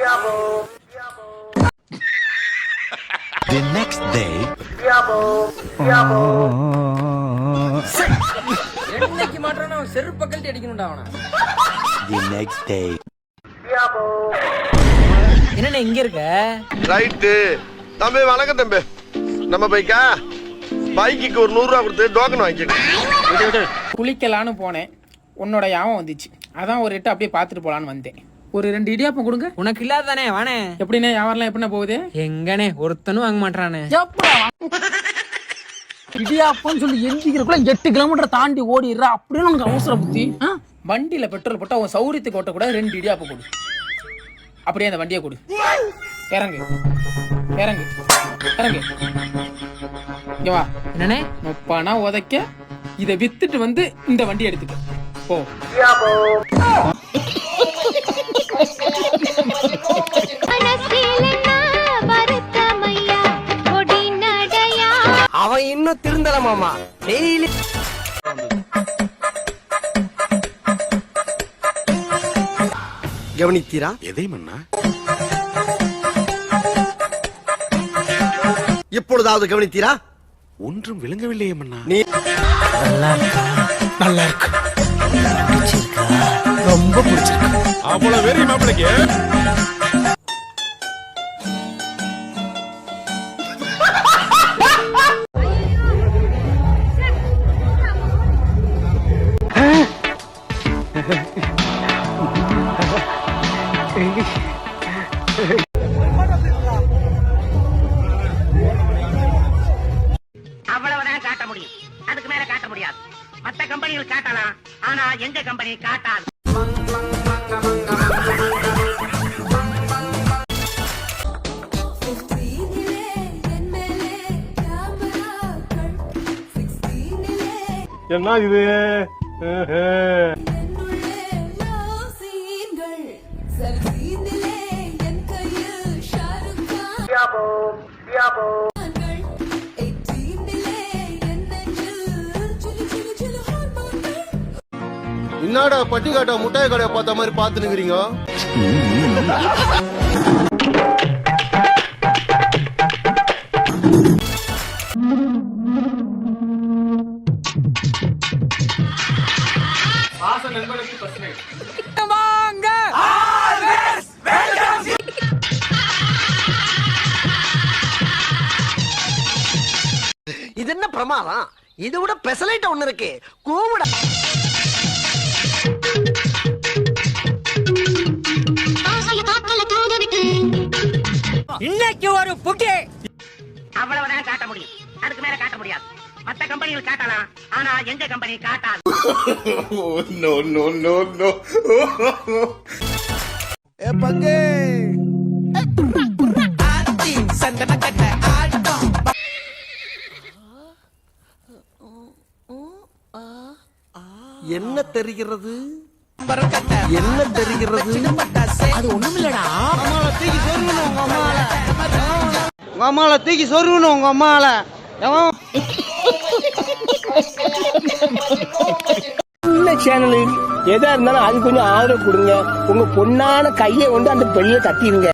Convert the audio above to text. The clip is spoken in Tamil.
The next day. என்னைக்கு மாட்டறனா செருப்பு கழட்டி அடிக்கணும்டா அவன. The next day. என்னண்ணே இங்க இருக்க? ரைட் தம்பி வணக்கம் தம்பி. நம்ம பைக்கா பைக்குக்கு ஒரு 100 ரூபா கொடுத்து டோக்கன் வாங்கிக்க. குளிக்கலான்னு போனேன், உன்னோட யாபம் வந்துச்சு. அதான் ஒரு எட்டு அப்படியே பார்த்துட்டு போலான்னு வந்தேன். ஒரு 2 இடியாப்பம் கொடுங்க. உனக்கு இல்லாதானே வானே. எப்படிண்ணே வியாபாரம்லாம் எப்படிண்ணே போகுது? எங்கனே ஒருத்தனும் வாங்க மாட்டானே. இடியாப்பம் சொல்லி எந்திக்கிறக்குள்ள 8 கிலோமீட்டர் தாண்டி ஓடிடுறா. அப்படின்னு உனக்கு அவசர புத்தி. வண்டியில பெட்ரோல் போட்டா உன் சௌரியத்துக்கு ஓட்ட கூட 2 இடியாப்பம் கொடு. அப்படியே அந்த வண்டியை கொடு. இறங்கு இறங்கு இறங்கு. இங்க வா. என்னனே நொப்பானா உதைக்க இதை வித்துட்டு வந்து இந்த வண்டி எடுத்துக்க போ. அவன் இன்னும் திருந்தல மாமா. டெய்லி கவனித்தீரா? எதை மன்னா? இப்பொழுதாவது கவனித்தீரா? ஒன்றும் விளங்கவில்லையே மன்னா. நீ நல்லா இருக்கு, ரொம்ப பிடிச்சிருக்கு. அவ்வளவு வெறி மாப்பிளைக்கு. அவ்வளவுதான் காட்ட முடியும், அதுக்கு மேல காட்ட முடியாது. மத்த கம்பெனிகள் காட்டலாம், ஆனா எங்க கம்பெனி காட்டாது. என்ன இது? என்னடா பட்டிக்காட்டா முட்டாய் கடையை பார்த்த மாதிரி பாத்துனுக்கிறீங்க? இது என்ன பிரமாதம்? இதை விட பெசலைட் ஒண்ணு இருக்கு. கூவிட இன்னைக்கு ஒரு புட்டி. அவ்வளவுதான் காட்ட முடியும், அதுக்கு மேல காட்ட முடியாது. மத்த கம்பெனிகள் காட்டலாம், ஆனா எங்க கம்பெனி காட்டாது. No no no no. ஏ பங்கே என்ன தெரிகிறது? என்ன தெரிகிறது? அது ஒண்ணுமில்லடா. உங்க அம்மால தூக்கி சொருகணும். உங்க அம்மால சேனல் எதா இருந்தாலும் அது கொஞ்சம் ஆதரவு கொடுங்க. உங்க பொண்ணான கையை கொண்டு அந்த பெரிய தட்டிடுங்க.